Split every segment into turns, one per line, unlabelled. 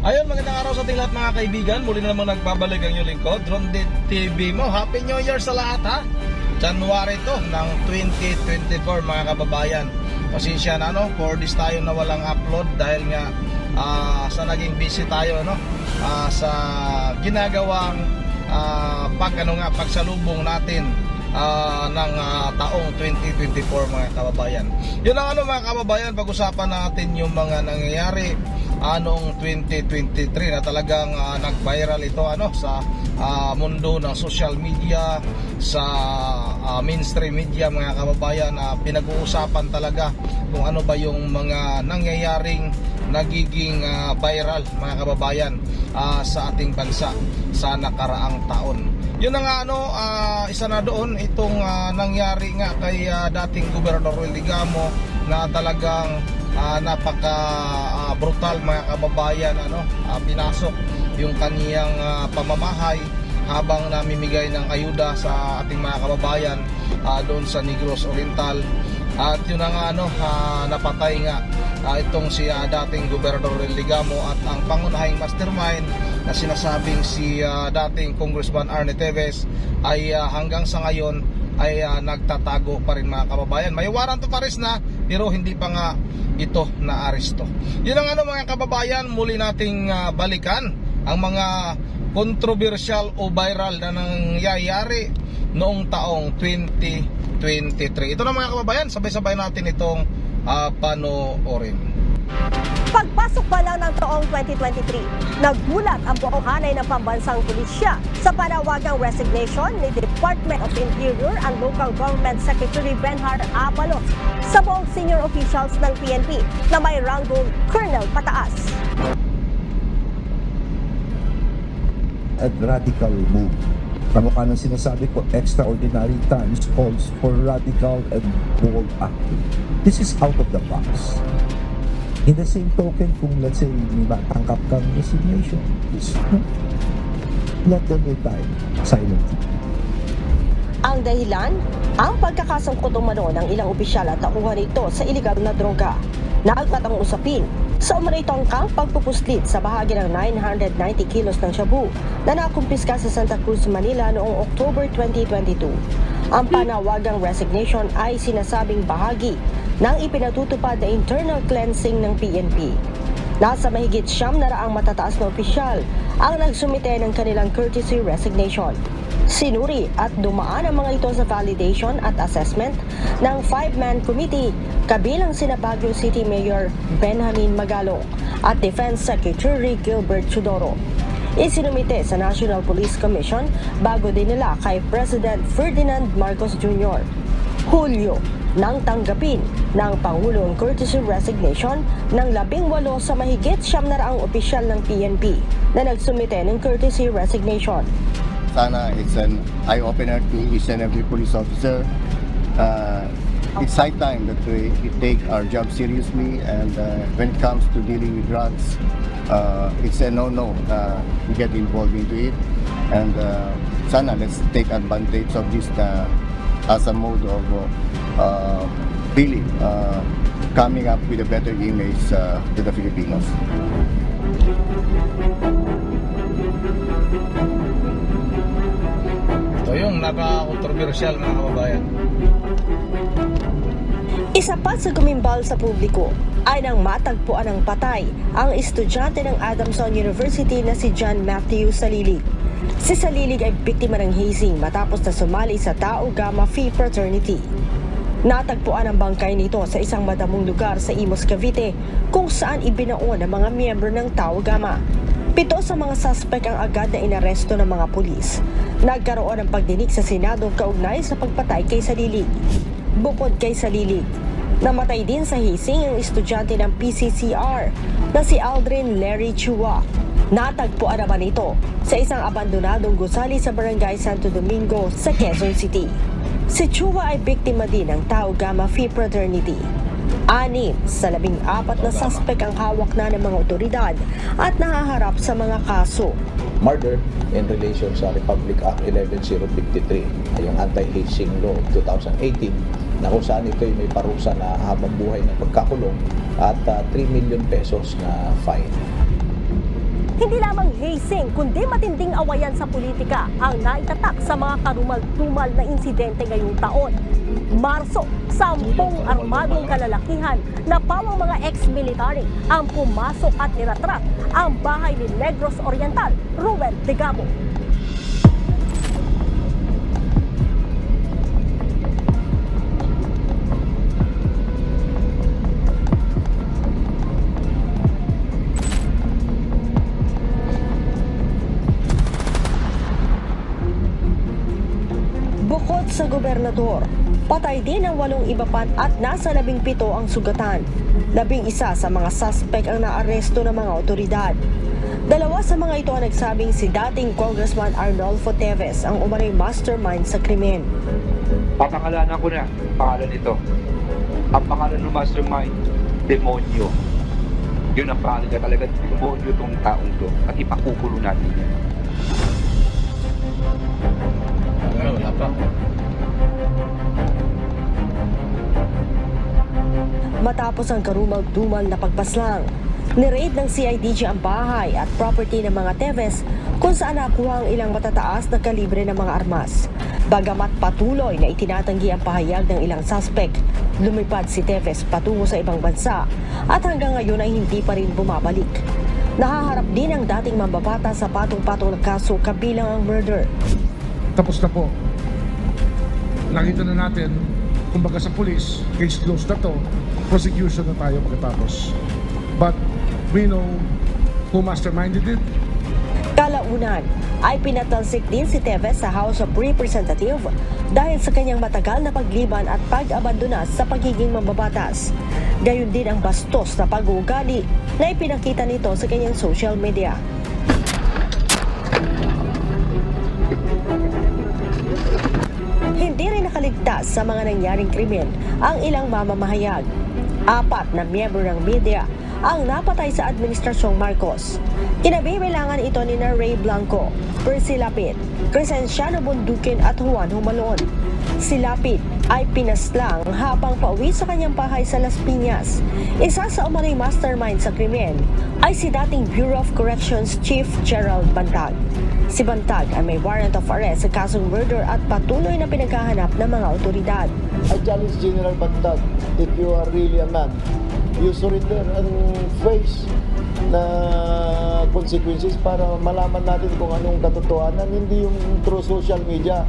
Ayun, magandang araw sa ating lahat mga kaibigan. Muli na namang nagbabalik ang inyong lingkod, Ron TV mo. Happy New Year sa lahat ha. January to ng 2024 mga kababayan. Pasensya na 4 days tayo na walang upload dahil nga sa naging busy tayo sa ginagawang pagsalubong natin ng taong 2024 mga kababayan. Yun ang mga kababayan, pag-usapan natin yung mga nangyayari noong 2023 na talagang nag-viral ito sa mundo ng social media, sa mainstream media mga kababayan, na pinag-uusapan talaga kung ano ba yung mga nangyayaring nagiging viral mga kababayan sa ating bansa sa nakaraang taon. Yun na nga isa na doon itong nangyari nga kay dating Gobernador Roel Digamo na talagang napaka brutal mga kababayan, pinasok yung kaniyang pamamahay habang namimigay ng ayuda sa ating mga kababayan doon sa Negros Oriental. At yun na nga napatay nga itong si dating Gobernador Roel Digamo at ang pangunahing mastermind na sinasabing si dating Congressman Arnie Teves ay hanggang sa ngayon ay nagtatago pa rin mga kababayan. May warrant of arrest na pero hindi pa nga ito na aresto. Yun ang mga kababayan, muli nating balikan ang mga controversial o viral na nangyayari noong taong 2023. Ito na mga kababayan, sabay-sabay natin itong panoorin.
Pagpasok pa lang ng taong 2023, nagbulat ang buong hanay ng pambansang pulisya sa panawagang resignation ni Department of Interior and Local Government Secretary Benhar Abalos sa buong senior officials ng PNP na may ranggong Colonel pataas.
A radical move. Kamukha ng sinasabi ko, extraordinary times calls for radical and bold action. This is out of the box. In the same token, kung let's say may matangkap kang resignation, let them retire silently.
Ang dahilan, ang pagkakasangkot umano ng ilang opisyal at tauhan nito sa iligal na droga. Nagmatang usapin sa umanitong kang pagpupuslit sa bahagi ng 990 kilos ng shabu na nakumpiska sa Santa Cruz, Manila noong October 2022. Ang panawagang resignation ay sinasabing bahagi ng ipinatutupad na internal cleansing ng PNP. Nasa mahigit 900 matataas na opisyal ang nagsumite ng kanilang courtesy resignation. Sinuri at dumaan ang mga ito sa validation at assessment ng 5-man committee kabilang sina Baguio City Mayor Benjamin Magalong at Defense Secretary Gilbert Chodoro. Isinumite sa National Police Commission bago din nila kay President Ferdinand Marcos Jr. Hulyo nang tanggapin ng Pangulo ang courtesy resignation ng 18 sa mahigit 900 opisyal ng PNP na nagsumite ng courtesy resignation.
Sana it's an eye-opener to each and every police officer. It's high time that we take our job seriously, and when it comes to dealing with drugs, it's a no-no. We get involved into it, and sana let's take advantage of this as a mode of really coming up with a better image to the Filipinos.
Ito yung napaka-controversial mga kababayan.
Isa pa sa gumimbal sa publiko ay nang matagpuan ng patay ang estudyante ng Adamson University na si John Matthew Salilig. Si Salilig ay biktima ng hazing matapos na sumali sa Tau Gamma Phi Fraternity. Natagpuan ang bangkay nito sa isang madamong lugar sa Imus, Cavite kung saan ibinaon ang mga miyembro ng Tau Gamma. 7 sa mga suspect ang agad na inaresto ng mga pulis. Nagkaroon ng pagdinig sa Senado kaugnay sa pagpatay kay Salilig. Bukod kay Salilig, namatay din sa hazing ang estudyante ng PCCR na si Aldrin Larry Chua. Natagpuan naman ito sa isang abandonadong gusali sa Barangay Santo Domingo sa Quezon City. Si Chua ay biktima din ng Tau Gamma Phi Fraternity. 6 sa 14 na suspect ang hawak na ng mga otoridad at nahaharap sa mga kaso.
Murder in relation sa Republic Act 11053, yung Anti-Hazing Law of 2018, na kung saan ito ay may parusa na habang buhay ng pagkakulong at 3 million pesos na fine.
Hindi lamang hazing kundi matinding awayan sa politika ang naitatak sa mga karumal-dumal na insidente ngayong taon. Marso, 10 armadong kalalakihan na pawang mga ex-military ang pumasok at niratrat ang bahay ni Negros Oriental, Ruel Degamo. Bukod sa gobernador, patay din ang 8 iba pa at nasa 17 ang sugatan. 11 sa mga suspect ang naaresto ng mga otoridad. 2 sa mga ito ang nagsabing si dating Congressman Arnolfo Teves ang umanay mastermind sa krimen.
Papangalanan ko na pangalan nito. Ang pangalan ng mastermind, demonyo. Yun ang pangalan niya talaga, demonyo tong taong to. At ipakukulo natin yan.
Wala pa.
Matapos ang karumal-dumal na pagpaslang, ni-raid ng CIDG ang bahay at property ng mga Teves kung saan nakuha ang ilang matataas na kalibre ng mga armas. Bagamat patuloy na itinatanggi ang pahayag ng ilang suspect, lumipad si Teves patungo sa ibang bansa at hanggang ngayon ay hindi pa rin bumabalik. Nahaharap din ang dating mambabata sa patong-patong na kaso kabilang ang murder.
Tapos na po. Nakita na natin, kumbaga sa police, case closed na to, prosecution na tayo pagkatapos. But we know who masterminded it.
Kalaunan ay pinatalsik din si Teves sa House of Representatives dahil sa kanyang matagal na pagliban at pag-abandona sa pagiging mambabatas. Gayon din ang bastos na pag-uugali na ipinakita nito sa kanyang social media. Hindi rin nakaligtas sa mga nangyaring krimen ang ilang mamamahayag. 4 na miyembro ng media ang napatay sa Administrasyong Marcos. Kinabibilangan ito ni Ray Blanco, Percy Lapid, Crescenciano Bundukin at Juan Humalon. Si Lapid ay pinaslang habang pauwi sa kanyang bahay sa Las Piñas. Isa sa umanay mastermind sa krimen ay si dating Bureau of Corrections Chief Gerald Bantag. Si Bantag ay may warrant of arrest sa kasong murder at patuloy na pinaghahanap ng mga otoridad.
I challenge General Bantag, if you are really a man, you surrender and face na consequences para malaman natin kung anong katotohanan, hindi yung through social media.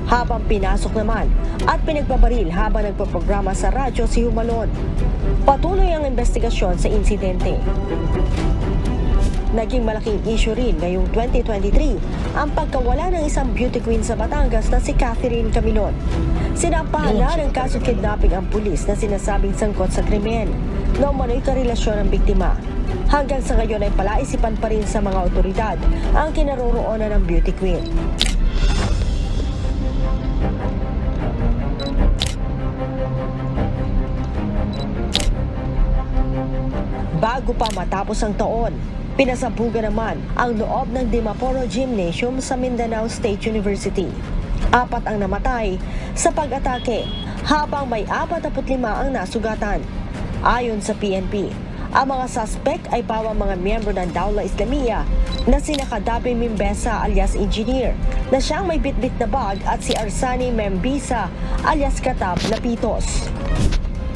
Habang pinasok naman at pinagbabaril habang nagpaprograma sa radyo si Humalon. Patuloy ang investigasyon sa insidente. Naging malaking issue rin ngayong 2023 ang pagkawala ng isang beauty queen sa Batangas na si Catherine Camilon. Sinampahan na ng kaso kidnapping ang pulis na sinasabing sangkot sa krimen na umano'y karelasyon ng biktima. Hanggang sa ngayon ay palaisipan pa rin sa mga otoridad ang kinaroroonan ng beauty queen. Bago pa matapos ang taon, pinasabugan naman ang loob ng Dimaporo Gymnasium sa Mindanao State University. 4 ang namatay sa pag-atake habang may 45 ang nasugatan. Ayon sa PNP, ang mga suspect ay pawang mga miyembro ng Dawla Islamiyya na sina Kadapi Mimbesa alias Engineer na siyang may bitbit na bag at si Arsani Membisa alias Katab Lapitos.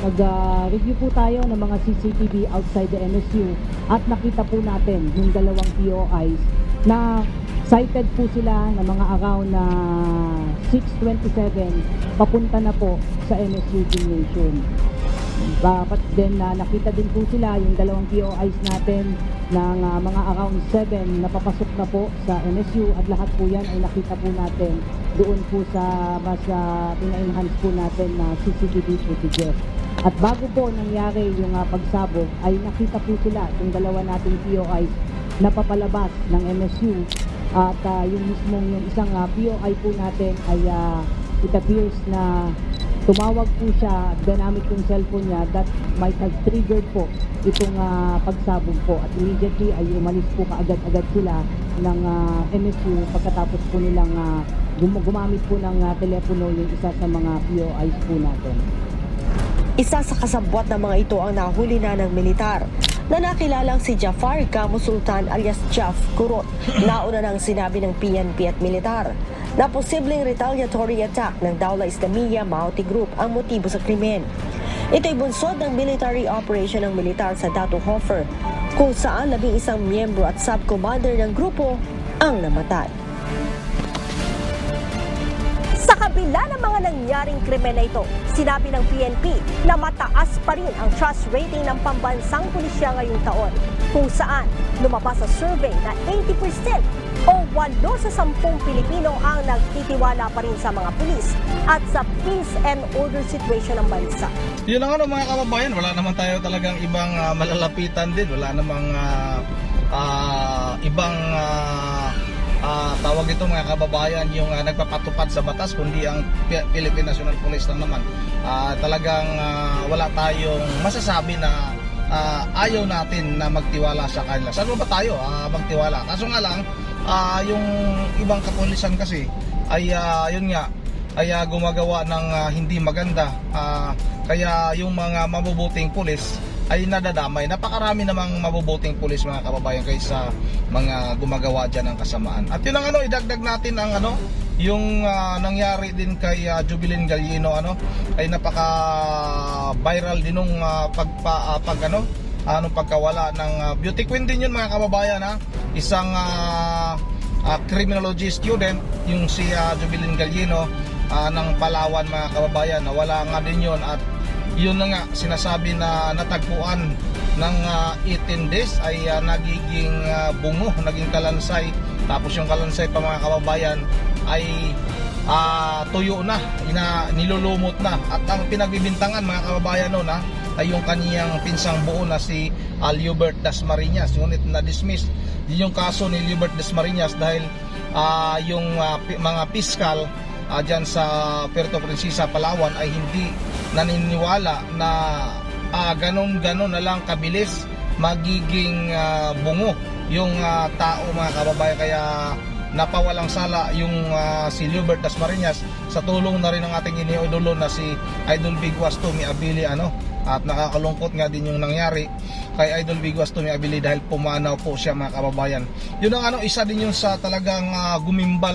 Nag-review po tayo ng mga CCTV outside the MSU at nakita po natin yung 2 POIs na cited po sila ng mga around na 6:27 papunta na po sa MSU Gymnasium. But then nakita din po sila yung 2 POIs natin ng mga around 7 na papasok na po sa MSU at lahat po yan ay nakita po natin doon po sa mas pina-enhance po natin na CCTV footages. At bago po nangyari yung pagsabog ay nakita po sila yung 2 nating POIs na papalabas ng MSU at yung mismong yung isang POI po natin ay it appears na tumawag po siya, ginamit yung cellphone niya that might have triggered po itong pagsabog po at immediately ay umalis po kaagad-agad sila ng MSU pagkatapos po nilang gumamit po ng telepono yung isa sa mga POIs po natin.
Isa sa kasabwat ng mga ito ang nahuli na ng militar na nakilalang si Jafar Gamo Sultan alias Jaf Kurot. Nauna nang sinabi ng PNP at militar na posibleng retaliatory attack ng Dawla Islamiyah Maute Group ang motibo sa krimen. Ito'y bunsod ng military operation ng militar sa Datu Hofer, kung saan 11 miyembro at sub-commander ng grupo ang namatay. Sa kabila ng mga nangyaring krimen na ito, sinabi ng PNP na mataas pa rin ang trust rating ng pambansang pulisya ngayong taon, kung saan lumabas sa survey na 80% o 8 sa 10 Pilipino ang nagtitiwala pa rin sa mga pulis at sa peace and order situation ng bansa.
Yun ang mga kababayan, wala naman tayo talagang ibang malalapitan din, wala namang ibang tawag ito mga kababayan yung nagpapatupad sa batas, kundi ang Philippine National Police lang naman. Talagang wala tayong masasabi na ayaw natin na magtiwala sa kanila. Saan ba tayo magtiwala? Kaso nga lang, yung ibang kapulisan kasi ay yun nga, ay gumagawa ng hindi maganda. Kaya yung mga mabubuting pulis ay nadadamay. Napakarami namang mabubuting pulis mga kababayan kaysa mga gumagawa dyan ng kasamaan. At yun ang idagdag natin ang yung nangyari din kay Jubilin Gallino ay napaka-viral din nung pagkawala ng beauty queen din yun mga kababayan isang criminology student yung si Jubilin Gallino ng Palawan mga kababayan, nawala nga din yun at yun na nga sinasabi na natagpuan ng 18 days ay nagiging bungo, naging kalansay, tapos yung kalansay pa mga kababayan ay tuyo na, nilulumot na at ang pinagbibintangan mga kababayan noon ay yung kaniyang pinsang buo na si Liobert Dasmariñas, ngunit na-dismiss din yung kaso ni Liobert Dasmariñas dahil yung mga piskal dyan sa Puerto Princesa, Palawan ay hindi naniniwala na ganon-ganon na lang kabilis magiging bungo yung tao mga kababayan, kaya napawalang sala yung si Liobert Dasmariñas sa tulong na rin ng ating iniidolo na si Idol Biguas Tumi Abili at nakakalungkot nga din yung nangyari kay Idol Biguas Tumi Abili dahil pumanaw po siya mga kababayan. Yun ang isa din yung sa talagang gumimbal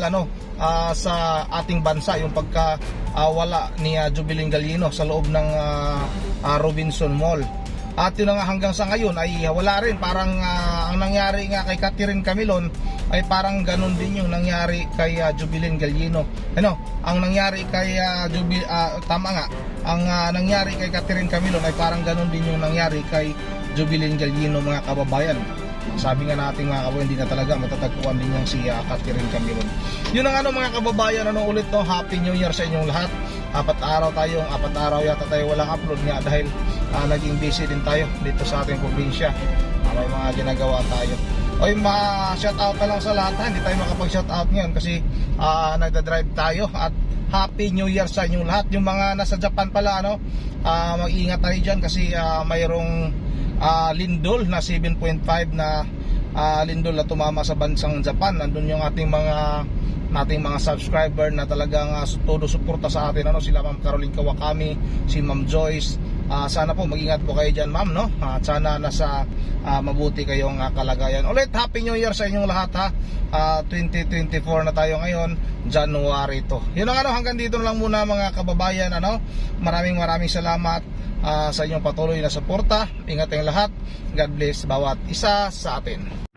sa ating bansa, yung pagka wala ni Jubilin Gallino sa loob ng Robinson Mall. At yun nga hanggang sa ngayon ay wala rin, parang ang nangyari nga kay Catherine Camilon ay parang ganun din yung nangyari kay Jubilin Gallino. Ang nangyari kay ang nangyari kay Catherine Camilon ay parang ganun din yung nangyari kay Jubilin Gallino mga kababayan. Sabi nga natin mga kababayan, hindi na talaga matatagpuan din yung si Catherine Camilon. Yun ang mga kababayan, ulit Happy New Year sa inyong lahat. 4 araw yata tayo walang upload nga dahil naging busy din tayo dito sa ating probinsya. May mga ginagawa tayo. Oy, ma-shoutout na lang sa lahat hindi tayo makapag-shoutout ngayon kasi nagda-drive tayo. At Happy New Year sa inyong lahat. Yung mga nasa Japan pala mag-iingat tayo dyan kasi mayroong lindol na 7.5 na lindol na tumama sa bansang Japan. Nandun yung ating mga subscriber na talagang todo suporta sa atin, sila Ma'am Caroline Kawakami, si Ma'am Joyce. Sana po mag-ingat po kayo dyan ma'am, at sana nasa mabuti kayong kalagayan. Ulit Happy New Year sa inyong lahat 2024 na tayo ngayon, January to. Yun ang hanggang dito lang muna mga kababayan. Maraming salamat sa inyong patuloy na suporta. Ingat tayong lahat. God bless bawat isa sa atin.